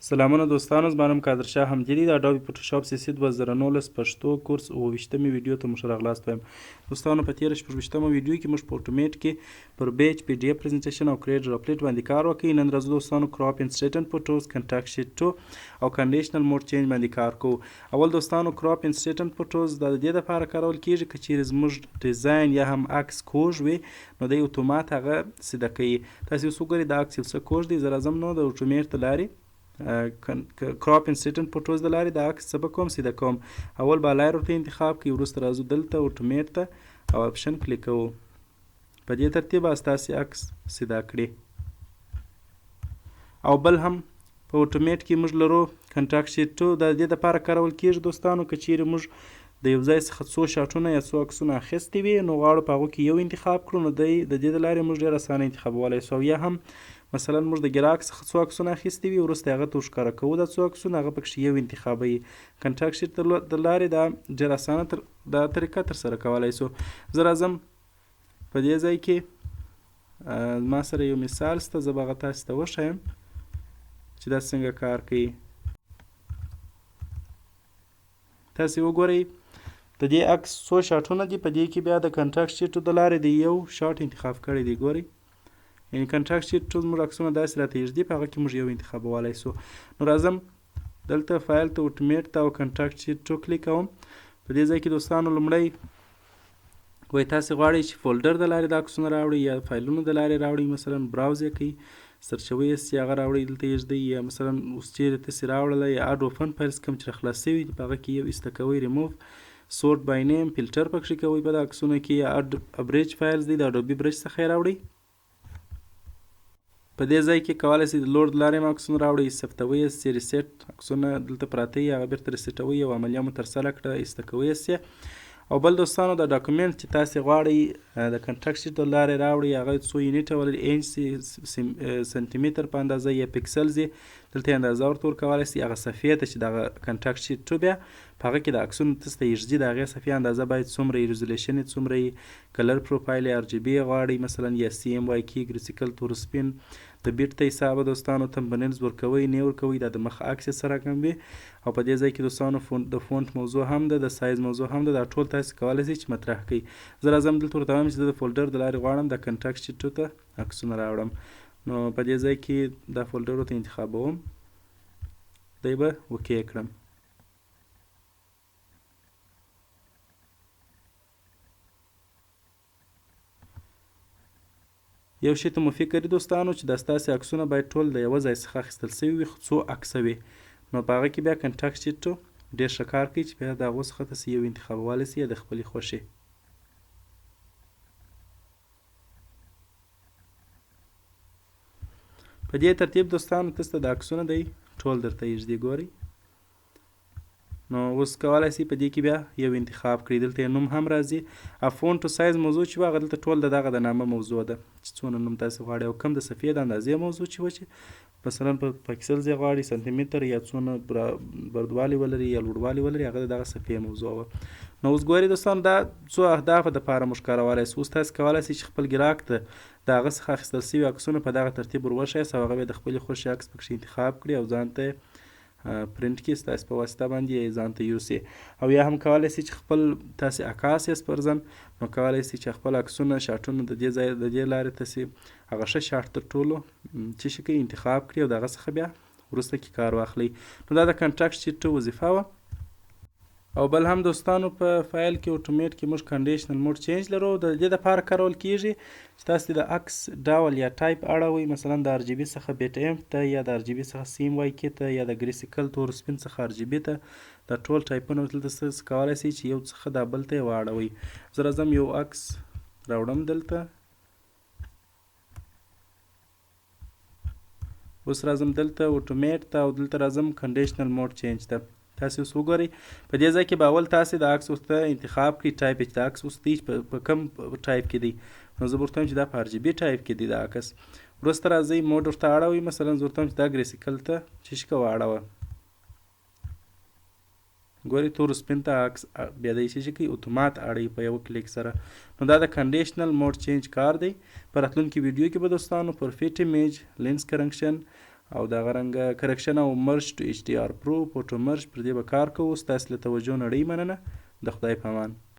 سلامونه دوستانو، زما نوم قادرشاه همدي دی. د اډوب فوټوشاپ CC 2019 پښتو کورس 28مې ویډیو ته موږ راغلاست وایم. دوستانو په تېره 26مه ویډیو کې موږ په اټومیټ کې پر بیج PDF پریزنټیشن او کریټ راپلیټ باندې کار وکړی. نن راځو دوستانو کراپ ان سټیټن فوټوز، کنټاکټ شیټ 2 او کنډیشنل موډ چینج باندې کار کوو. اول دوستانو کراپ ان سټیټن فوټوز د دې لپاره کارول کیږي که چیرې زموږ ډیزاین یا هم عکس کوږ وي نو د اتومات هغه سیده کوي. تاسو اوس وګورئ دا عکس یو څه کوږ دی. زه راځم نو د اټومیټ د لارې کراپ ان سټیټن فوټوز د لارې د عکس څه به کوم سیده کوم. اول بالای ورته انتخاب کړئ، وروسته راځو دلته اټومیټ ته او اپشن کلیک کوو. په دې ترتیب ستاسې عکس سیده کړي. او بل هم په اټومیټ کې موږ لرو کنټاکټ شیټ 2. د دې لپاره کارول کیږي دوستانو که چیرې موږ د یو ځای څخه څو شاټونه یا څو عکسونه اخیستي وي نو غواړو په هغو کې یو انتخاب کړو، نو د دې د لارې موږ ډېر اسانه انتخابولی سو. یا هم مثلا موږ د ګراک څخه څو عکسونه اخیستي وي، وروسته هغه ته ښکاره کوو دا څو عکسونه، هغه پکښې یو انتخابوي. کنټاکټ شیټ د لارې دا ډېر اسانه دا طریقه ترسره کولی سو. زه راځم په دې ځای کې ما سره یو مثال شته، زه به هغه تاسې ته وښیم چې دا څنګه کار کوي. تاسې وګورئ د دې عکس څو شاټونه دي، په دې کې بیا د کنټاکټ شیټ د لارې د یو شاټ انتخاب کړی دی. ګورئ یعنې کنټاکټ شیټ ټول زموږ عکسونه داسې راته یږدي، په هغه کې موږ یو انتخابولی سو. نو راځم دلته فایل ته اټومیټ ته او کنټاکټ شیټ 2 کلیک کوم. په دې ځای کې دوستانو لومړی وایي تاسې غواړئ چې فولډر د لارې د عکسونه راوړئ یا فایلونو د لارې راوړئ. مثلا براوز یې کوئ، سرچوئ یې چې هغه راوړئ دلته یږدئ، یا مثلا اوس چیرې تاسې راوړله یا اډوب فن فایلز کوم چې راخلاص شوي دي په هغه کې یو ایسته کوئ، ریموو سورټ بای نیم فلټر پکښې کوئ په د عکسونو کې، یا ابریج فایلز دی د اډوبي برج څخه یې راوړئ. په دې ځای کې کولی شئ د لوډ د لارې هم عکسونه راوړئ، ثبتوئ یې چې ریسیټ عکسونه دلته پراته وي هغه بیرته ریسیټوئ او عملیه مو ترسره کړه، ایسته کوئ یې. او بل دوستانو د ډاکومنټ چې تاسې غواړئ د کنټاکټ شیټ د لارې راوړئ هغه څو یونیټه ولري، انچ سانتي متر په اندازه یا پکسلز یې دلته یې اندازه ورته ورکولی شئ. هغه صفحې ته چې دغه کنټاکټ شیټ 2 بیا په هغه کې د عکسونو تاسو ته یږدي د هغې صفحې اندازه باید څومره یې، ریزولیشن یې څومره یې، کلر پروفایل یې RGB یې غواړئ مثلا یا CMY کې ګریسیکل تور سپین د بیټ ته حسابه دوستانو تمبنیلز ورکوئ نه ورکوئ، دا د مخ عکس یې سره کم وي. او په دې ځای کې دوستانو د فونټ موضوع هم ده، د سایز موضوع هم ده، دا ټول تاسې کولی شئ چې مطرح کړئ. زه راځم دلته ورته وایم چې زه د فولډر د لارې غواړم د کنټاکټ شیټ 2 ته عکسونه راوړم. نو په دې ځای کې دا فولډر ورته انتخابوم، دی به اوکې کړم. یو شی ته مو فکر وي دوستانو چې دا ستاسې عکسونه باید ټول د یوه ځای څخه اخیستل سوي وي، څو عکسه وي. نو په هغه کې بیا کنټاکټ شیټ 2 ډېر ښه کار کوي چې بیا د هغو څخه تاسې یو انتخابولی سئ یا د خپلې خوښې. په دې ترتیب دوستانو تاسو ته د عکسونه دی ټول درته یږدي. ګورئ نو اوس کولی شئ په دې کې بیا یو انتخاب کړئ، دلته یې نوم هم راځي. فونټ او سایز موضوع چې وه هغه دلته ټول د دغه د نامه موضوع ده چې څونه نوم تاسې غواړئ، او کوم د صفحې د اندازې موضوع چې وه چې مثلا په پکسلز یې غواړئ، سانتي متر یا څونه بردوالی ولري یا لوړوالی ولري، هغه د دغه صفحې موضوع وه. نو اوس ګورئ دوستانو دا څو اهدافو دپاره موږ کارولی سو. اوس تاسې کولی شئ چې خپل ګراک ته د هغه څخه اخیستل سوي عکسونه په دغه ترتیب ور وښایاست او هغه به د خپلې خوښې عکس پکښې انتخاب کړي او ځان ته پرنټ کړي ستاسې په واسطه باندې یې ځان ته یوسي. او یا هم کولی شئ چې خپل تاسې عکاس یاست فرضاً، نو کولی شئ چې خپل عکسونه شاټونه د دې ځای د دې لارې تاسې هغه ښه شاټ تر ټولو څه شي کوئ انتخاب کړي او د هغه څخه بیا وروسته کې کار واخلئ. نو دا د کنټاکټ شیټ 2 وظیفه وه. او بل هم دوستانو په فایل کې اټومیټ کې موږ کنډیشنل موډ چینج لرو. د دې دپاره کارول کیږي چې تاسې د عکس ډول یا ټایپ اړوئ، مثلا د RGB څخه بیټ ایم ته یا د RGB څخه CMY کې ته یا د ګریسیکل تور سپین څخه RGB ته، دا ټول ټایپونه دلته تاسې کولی شئ چې یو څخه دا بل ته یې واړوئ. زه راځم یو عکس راوړم دلته، اوس راځم دلته اټومیټ ته او دلته راځم کنډیشنل موډ چینج ته. تاسې اوس وګورئ په دې ځای کې به اول تاسې د عکس ورته انتخاب کړئ ټایپ چې د عکس اوس دی په کوم ټایپ کې دی. نو زه به ورته وایم چې دا په RGB ټایپ کې دی د عکس. وروسته راځئ موډ ورته اړوئ، مثلا زه ورته وایم چې دا ګریسیکل ته چې شي کوه اړوه. ګورئ تور سپین ته عکس بیا دی چې کوي اتومات اړوي په یو کلیک سره. نو دا د کنډیشنل موډ چینج کار دی. په راتلونکي ویډیو کې به دوستانو پر فیټ ایمیج، لینس کرکشن او دغه رنګه کرکشن او مرج ټو ایچ ډي آر پرو فوټو مرج پر دې به کار کوو. ستاسې له توجه نړۍ مننه. د خدای په امان.